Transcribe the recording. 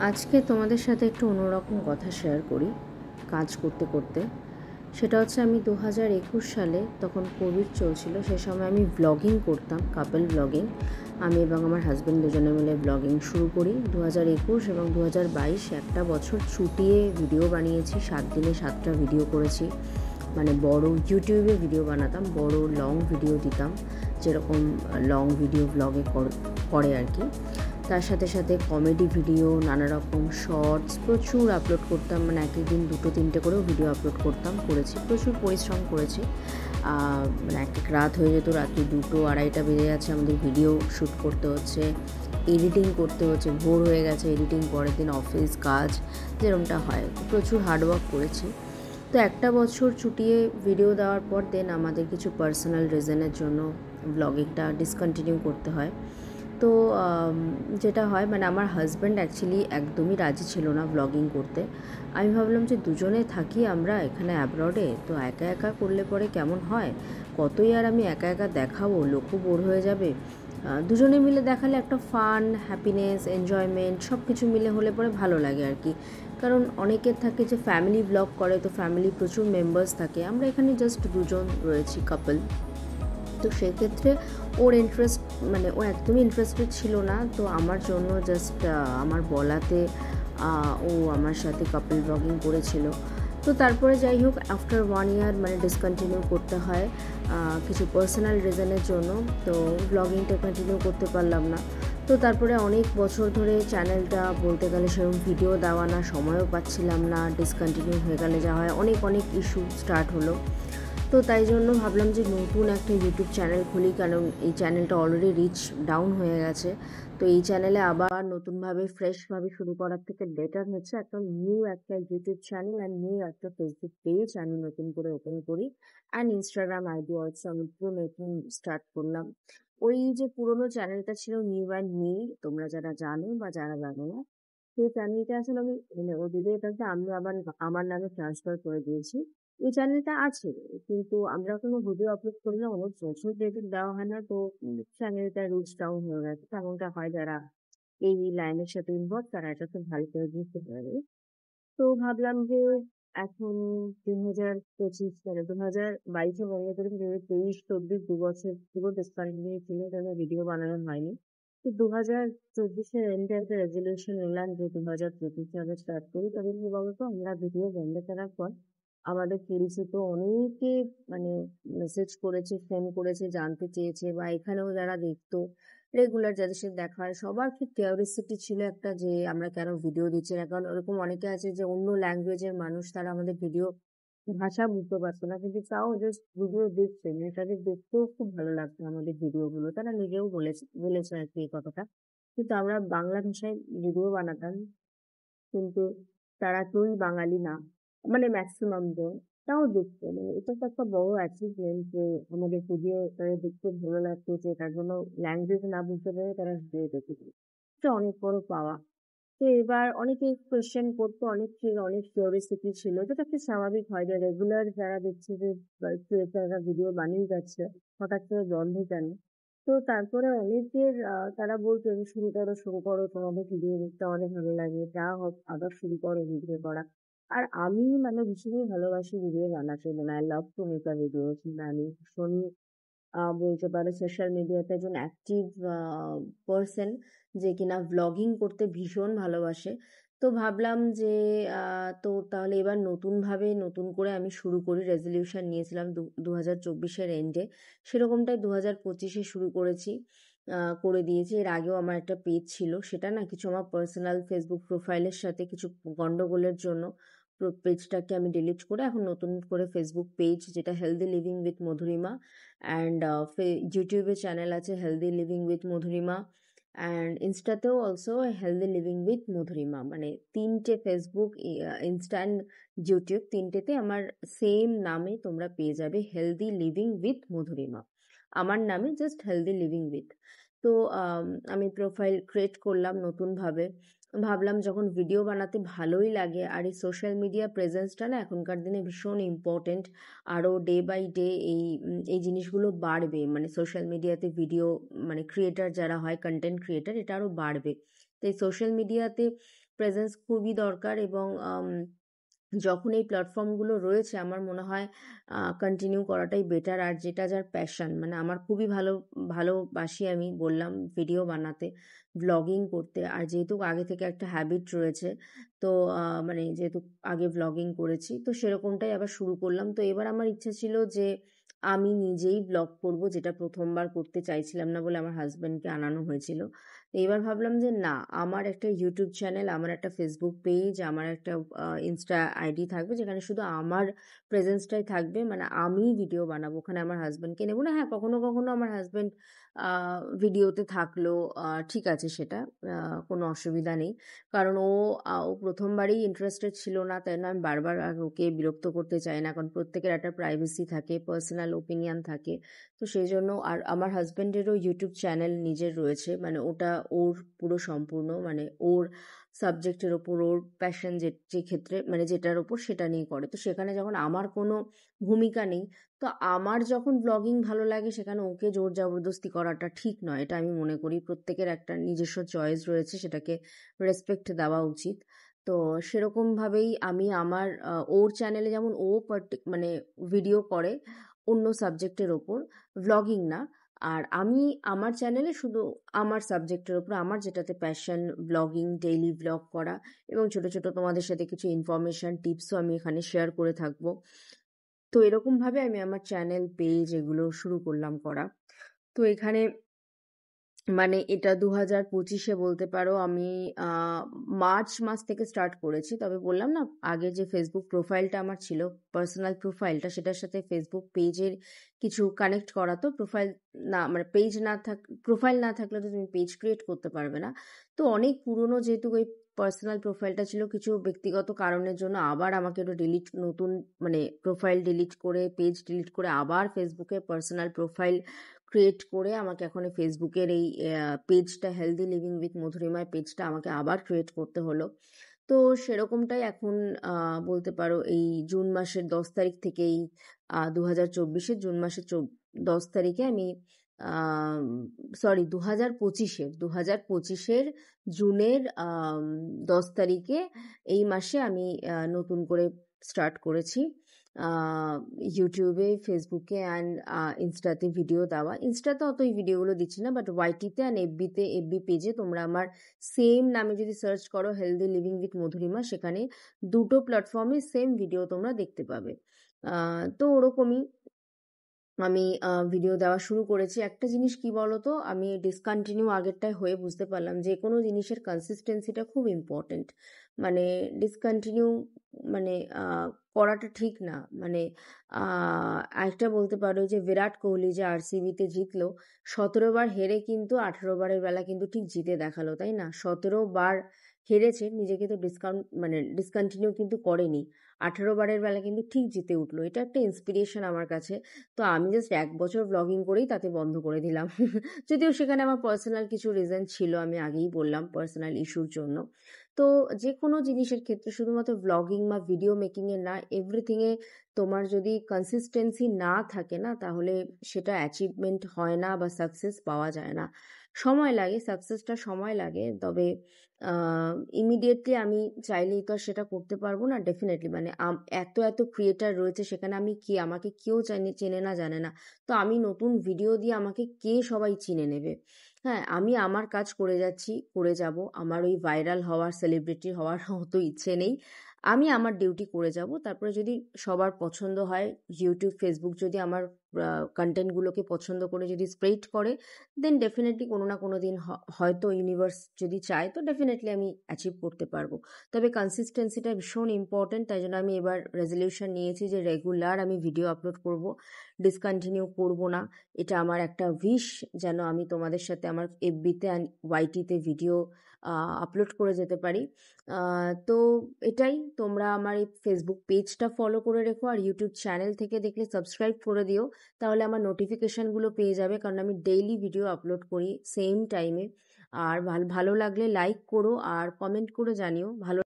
আজকে তোমাদের সাথে একটু অন্যরকম কথা শেয়ার করি কাজ করতে করতে। সেটা হচ্ছে আমি 2021 সালে, তখন কোভিড চলছিল, সে সময় আমি ব্লগিং করতাম, কাপল ব্লগিং। আমি এবং আমার হাজব্যান্ড দুজনে মিলে ব্লগিং শুরু করি 2021 এবং 2022 একটা বছর ছুটিয়ে ভিডিও বানিয়েছি। 7 দিনে 7টা ভিডিও করেছি। মানে বড় ইউটিউবে ভিডিও বানাতাম, বড় লং ভিডিও দিতাম, যেরকম লং ভিডিও ব্লগে করে আর কি। তার সাথে সাথে কমেডি ভিডিও, নানা রকম শর্টস প্রচুর আপলোড করতাম। মানে এক দিন 2-3টে করেও ভিডিও আপলোড করেছি। প্রচুর পরিশ্রম করেছি। মানে এক রাত হয়ে যেত, রাত্রি 2-2-2:30 বেজে যাচ্ছে, আমাদের ভিডিও শ্যুট করতে হচ্ছে, এডিটিং করতে হচ্ছে, ভোর হয়ে গেছে এডিটিং, পরের দিন অফিস কাজ, যেরকমটা হয়। প্রচুর হার্ডওয়ার্ক করেছি। তো একটা বছর ছুটিয়ে ভিডিও দেওয়ার পর দেন আমাদের কিছু পার্সোনাল রিজনের জন্য ব্লগিংটা ডিসকন্টিনিউ করতে হয়। তো যেটা হয়, মানে আমার হাজব্যান্ড অ্যাকচুয়ালি একদমই রাজি ছিল না ব্লগিং করতে। আমি ভাবলাম যে দুজনে থাকি আমরা এখানে অ্যাব্রডে, তো একা একা করলে পরে কেমন হয়, কতই আর আমি একা একা দেখাবো, লোকও বোর হয়ে যাবে। দুজনে মিলে দেখালে একটা ফান, হ্যাপিনেস, এনজয়মেন্ট সব কিছু মিলে হলে পরে ভালো লাগে আর কি। কারণ অনেকের থাকে যে ফ্যামিলি ব্লগ করে, তো ফ্যামিলি প্রচুর মেম্বার্স থাকে, আমরা এখানে জাস্ট দুজন রয়েছি, কাপল। তো সেক্ষেত্রে ওর ইন্টারেস্ট, মানে ও একদমই ইন্টারেস্টেড ছিল না। তো আমার জন্য জাস্ট আমার বলাতে ও আমার সাথে কাপল ব্লগিং করেছিল। তো তারপরে যাই হোক, আফটার 1 ইয়ার মানে ডিসকন্টিনিউ করতে হয় কিছু পার্সোনাল রিজনের জন্য। তো ব্লগিংটা কন্টিনিউ করতে পারলাম না। তো তারপরে অনেক বছর ধরে চ্যানেলটা বলতে গেলে সেরকম ভিডিও দেওয়া না, সময়ও পাচ্ছিলাম না, ডিসকন্টিনিউ হয়ে গেলে যা হয়, অনেক অনেক ইস্যু স্টার্ট হলো। তো তাই জন্য ভাবলাম যে নতুন একটা ইউটিউব চ্যানেল খুলি, কারণ এই চ্যানেলটা অলরেডি রিচ ডাউন হয়ে গেছে। তো এই চ্যানেলে আবার নতুনভাবে ফ্রেশভাবে শুরু করার থেকে বেটার হচ্ছে একটা ইউটিউব চ্যানেল অ্যান্ড নিউ একটা ফেসবুক পেজ আমি নতুন করে ওপেন করি, অ্যান্ড ইনস্টাগ্রাম আইডি অলসো আমি পুরো নতুন স্টার্ট করলাম। ওই যে পুরোনো চ্যানেলটা ছিল নিউ অ্যান্ড মি, তোমরা যারা জানো বা যারা জানো না, সেই চ্যানেলটা আসলে আমি, মানে ও ভিডিওটাকে আমি আবার আমার নামে ট্রান্সফার করে দিয়েছি। এই চ্যানেলটা আছে, কিন্তু আমরা কোনো ভিডিও আপলোড করি না, অনেক বছর রেটিং দেওয়া হয় না। তো চ্যানেলটা রিচ ডাউন হয়ে গেছে। তেমনটা হয়, যারা এই লাইনের সাথে ইনভলভ তারা এটা খুব ভালো করে বুঝতে পারে। তো ভাবলাম যে এখন 2025, মানে 2022-এ বন্ধ করে 2023-24 2 বছর পুরো ডিসকন্টিনিউ ছিল, কারণ ভিডিও বানানো হয়নি। তো 2024-এর এন্ডে একটা রেজলিউশন নিলাম যে 2025-এ আবার স্টার্ট করি। তবে কি বলতো, আমরা ভিডিও বন্ধ করার পর আমাদের পরিচিত অনেকে, মানে মেসেজ করেছে, ফোন করেছে, জানতে চেয়েছে, বা এখানেও যারা দেখতো রেগুলার, যাদের সাথে দেখা হয়, সবার খুব কিউরিওসিটি ছিল একটা, যে আমরা কেন ভিডিও দিচ্ছি না। কারণ ওরকম অনেকে আছে যে অন্য ল্যাঙ্গুয়েজের মানুষ, তারা আমাদের ভিডিও ভাষা বুঝতে পারতো না, কিন্তু তাও জাস্ট ভিডিও দেখছে, মানে তাদের দেখতেও খুব ভালো লাগতো আমাদের ভিডিওগুলো। তারা নিজেও বলেছে আর কি এই কথাটা। কিন্তু আমরা বাংলা ভাষায় ভিডিও বানাতাম, কিন্তু তারা কেউই বাঙালি না, মানে ম্যাক্সিমাম জন। তাও দেখতো, মানে এটা তো একটা বড় অ্যাচিভমেন্ট যে আমাদের ভিডিও তাদের দেখতে ভালো লাগতো, যে তার জন্য ল্যাঙ্গুয়েজ না বুঝতে পেরে তারা ভিডিও দেখেছে। এটা অনেক বড় পাওয়া। তো এবার অনেকে কোয়েশ্চেন করতো, অনেক কিউরিওসিটি ছিল, যেটা কি স্বাভাবিক হয়, যে রেগুলার যারা দেখছে যে ক্রিয়েটাররা ভিডিও বানিয়ে যাচ্ছে, হঠাৎ করে বন্ধ কেন। তো তারপরে অনেকের তারা বলতো যে শুরু করো, তোমাদের ভিডিও দেখতে অনেক ভালো লাগে, যা হোক আবার শুরু করো ভিডিও করা। আর আমি মানে ভীষণই ভালোবাসি ভিডিও বানাতে, মানে I love to make a video. আমি ভীষণই বলতে পারো সোশ্যাল মিডিয়াতে একজন অ্যাক্টিভ পার্সন, যে কিনা ভ্লগিং করতে ভীষণ ভালোবাসে। তো ভাবলাম যে তো তাহলে এবার নতুন করে আমি শুরু করি। রেজলিউশন নিয়েছিলাম 2024-এর এন্ডে, সেরকমটাই 2025-এ শুরু করেছি, করে দিয়েছি। এর আগেও আমার একটা পেজ ছিল, সেটা না কিছু আমার পার্সোনাল ফেসবুক প্রোফাইলের সাথে কিছু গন্ডগোলের জন্য পেজটাকে আমি ডিলিট করে এখন নতুন করে ফেসবুক পেজ, যেটা healthy living with Madhurima, and ইউটিউবে চ্যানেল আছে healthy living with Madhurima, and ইনস্টাতেও also healthy living with Madhurima. মানে তিনটে ফেসবুক, ইনস্টা অ্যান্ড ইউটিউব, তিনটেতে আমার সেম নামে তোমরা পেয়ে যাবে, হেলদি লিভিং উইথ মধুরিমা, আমার নামে জাস্ট হেলদি লিভিং উইথ। তো আমি প্রোফাইল ক্রিয়েট করলাম নতুনভাবে। ভাবলাম যখন ভিডিও বানাতে ভালোই লাগে, আর এই সোশ্যাল মিডিয়া প্রেজেন্সটা না এখনকার দিনে ভীষণ ইম্পর্টেন্ট। আরও ডে বাই ডে এই জিনিসগুলো বাড়বে, মানে সোশ্যাল মিডিয়াতে ভিডিও, মানে ক্রিয়েটার যারা হয়, কন্টেন্ট ক্রিয়েটার, এটা আরও বাড়বে। তো এই সোশ্যাল মিডিয়াতে প্রেজেন্স খুবই দরকার, এবং যখন এই প্ল্যাটফর্মগুলো রয়েছে আমার মনে হয় কন্টিনিউ করাটাই বেটার। আর যেটা যার প্যাশন, মানে আমার খুবই ভালোবাসি, আমি বললাম ভিডিও বানাতে, ভ্লগিং করতে। আর যেহেতু আগে থেকে একটা হ্যাবিট রয়েছে, তো মানে যেহেতু আগে ভ্লগিং করেছি, তো সেরকমটাই আবার শুরু করলাম। তো এবার আমার ইচ্ছা ছিল যে আমি নিজেই ব্লগ করব, যেটা প্রথমবার করতে চাইছিলাম না বলে আমার হাজব্যান্ডকে আনানো হয়েছিল। তো এবার ভাবলাম যে না, আমার একটা ইউটিউব চ্যানেল, আমার একটা ফেসবুক পেজ, আমার একটা ইনস্টা আইডি থাকবে, যেখানে শুধু আমার প্রেজেন্সটাই থাকবে, মানে আমি ভিডিও বানাবো, ওখানে আমার হাজব্যান্ডকে নেবো না। হ্যাঁ, কখনো কখনো আমার হাজব্যান্ড ভিডিওতে থাকলো, ঠিক আছে, সেটা কোনো অসুবিধা নেই। কারণ ও প্রথমবারই ইন্টারেস্টেড ছিল না, তাই না আমি বারবার আর ওকে বিরক্ত করতে চাই না, কারণ প্রত্যেকের একটা প্রাইভেসি থাকে, পার্সোনাল ওপিনিয়ন থাকে। তো সেই জন্য, আর আমার হাজব্যান্ডেরও ইউটিউব চ্যানেল নিজের রয়েছে, মানে ওটা ওর পুরো সম্পূর্ণ, মানে ওর সাবজেক্টের ওপর, ওর প্যাশন যে ক্ষেত্রে, মানে যেটার ওপর সেটা নিয়ে করে। তো সেখানে যখন আমার কোনো ভূমিকা নেই, তো আমার যখন ব্লগিং ভালো লাগে, সেখানে ওকে জোর জবরদস্তি করাটা ঠিক নয়, এটা আমি মনে করি। প্রত্যেকের একটা নিজস্ব চয়েস রয়েছে, সেটাকে রেসপেক্ট দেওয়া উচিত। তো সেরকমভাবেই আমি আমার ওর চ্যানেলে যেমন ও মানে ভিডিও করে অন্য সাবজেক্টের ওপর, ভ্লগিং না, আর আমি আমার চ্যানেলে শুধু আমার সাবজেক্টের ওপর, আমার যেটাতে প্যাশন, ব্লগিং, ডেইলি ব্লগ করা, এবং ছোট ছোট তোমাদের সাথে কিছু ইনফরমেশন, টিপসও আমি এখানে শেয়ার করে থাকবো। তো এরকমভাবে আমি আমার চ্যানেল, পেজ এগুলো শুরু করলাম করা। তো এখানে মানে এটা 2025-এ বলতে পারো, আমি মার্চ মাস থেকে স্টার্ট করেছি। তবে বললাম না, আগে যে ফেসবুক প্রোফাইলটা আমার ছিল, পার্সোনাল প্রোফাইলটা, সেটার সাথে ফেসবুক পেজের কিছু কানেক্ট করা। তো প্রোফাইল না, মানে প্রোফাইল না থাকলে তো তুমি পেজ ক্রিয়েট করতে পারবে না। তো অনেক পুরনো যেহেতু ওই পার্সোনাল প্রোফাইলটা ছিল, কিছু ব্যক্তিগত কারণের জন্য আবার আমাকে একটু নতুন মানে প্রোফাইল ডিলিট করে, পেজ ডিলিট করে, আবার ফেসবুকে পার্সোনাল প্রোফাইল ক্রিয়েট করে আমাকে এখন ফেসবুকের এই পেজটা, হেলদি লিভিং উইথ মধুরিমার পেজটা আমাকে আবার ক্রিয়েট করতে হলো। তো সেরকমটাই এখন বলতে পারো এই জুন মাসের 10 তারিখ থেকেই, 2024-এর জুন মাসের 10 তারিখে আমি, সরি, 2025-এর জুনের 10 তারিখে, এই মাসে আমি নতুন করে স্টার্ট করেছি ইউটিউবে, ফেসবুকে অ্যান্ড ইনস্টাতে ভিডিও দেওয়া। ইনস্টাতে অত এই ভিডিওগুলো দিচ্ছি না, বাট ওয়াইটিতে অ্যান্ড এফবি পেজে তোমরা আমার সেম নামে যদি সার্চ করো, হেলদি লিভিং উইথ মধুরিমা, সেখানে দুটো প্ল্যাটফর্মে সেম ভিডিও তোমরা দেখতে পাবে। তো ওরকমই আমি ভিডিও দেওয়া শুরু করেছি। একটা জিনিস কি বলতো, আমি ডিসকন্টিনিউ আগেরটায় হয়ে বুঝতে পারলাম যে কোনো জিনিসের কনসিস্টেন্সিটা খুব ইম্পর্টেন্ট। মানে ডিসকন্টিনিউ মানে করাটা ঠিক না। মানে একটা বলতে পারো যে বিরাট কোহলি যে আরসিবিতে জিতলো, 17 বার হেরে কিন্তু 18 বারের বেলা কিন্তু ঠিক জিতে দেখালো, তাই না? 17 বার হেরেছে, নিজেকে তো ডিসকন্টিনিউ কিন্তু করেনি, 18 বারের বেলা কিন্তু ঠিক জিতে উঠলো। এটা একটা ইন্সপিরেশন আমার কাছে। তো আমি জাস্ট 1 বছর ব্লগিং করেই তাতে বন্ধ করে দিলাম। যদিও সেখানে আমার পার্সোনাল কিছু রিজন ছিল, আমি আগেই বললাম, পার্সোনাল ইস্যুর জন্য। তো যে কোনো জিনিসের ক্ষেত্রে, শুধুমাত্র ব্লগিং বা ভিডিও মেকিংয়ে না, এভরিথিংয়ে তোমার যদি কনসিস্টেন্সি না থাকে না, তাহলে সেটা অ্যাচিভমেন্ট হয় না বা সাকসেস পাওয়া যায় না। সময় লাগে, সাকসেসটা সময় লাগে। তবে ইমিডিয়েটলি আমি চাইলেই তো আর সেটা করতে পারবো না। ডেফিনেটলি, মানে এত এত ক্রিয়েটার রয়েছে সেখানে, আমি কি, আমাকে কেউ চেনে না, জানে না। তো আমি নতুন ভিডিও দিয়ে আমাকে কে সবাই চিনে নেবে? হ্যাঁ, আমি আমার কাজ করে যাচ্ছি, করে যাব। আমার ওই ভাইরাল হওয়ার, সেলিব্রিটি হওয়ার অত ইচ্ছে নেই। আমি আমার ডিউটি করে যাব। তারপরে যদি সবার পছন্দ হয়, ইউটিউব, ফেসবুক যদি আমার কন্টেন্টগুলোকে পছন্দ করে যদি স্প্রেড করে, দেন ডেফিনেটলি কোনো না কোনো দিন, হয়তো ইউনিভার্স যদি চায়, তো ডেফিনেটলি আমি অ্যাচিভ করতে পারবো। তবে কনসিস্টেন্সিটা ভীষণ ইম্পর্টেন্ট। তাই জন্য আমি এবার রেজলিউশন নিয়েছি যে রেগুলার আমি ভিডিও আপলোড করব, ডিসকন্টিনিউ করব না। এটা আমার একটা উইশ, যেন আমি তোমাদের সাথে আমার এফবিতে অ্যান্ড ওয়াইটিতে ভিডিও আপলোড করে যেতে পারি। তো এটাই, তোমরা আমার এই ফেসবুক পেজটা ফলো করে রেখো, আর ইউটিউব চ্যানেল থেকে দেখলে সাবস্ক্রাইব করে দিও, তাহলে আমার নোটিফিকেশানগুলো পেয়ে যাবে, কারণ আমি ডেইলি ভিডিও আপলোড করি সেম টাইমে। আর ভালো লাগলে লাইক করো আর কমেন্ট করে জানিও ভালো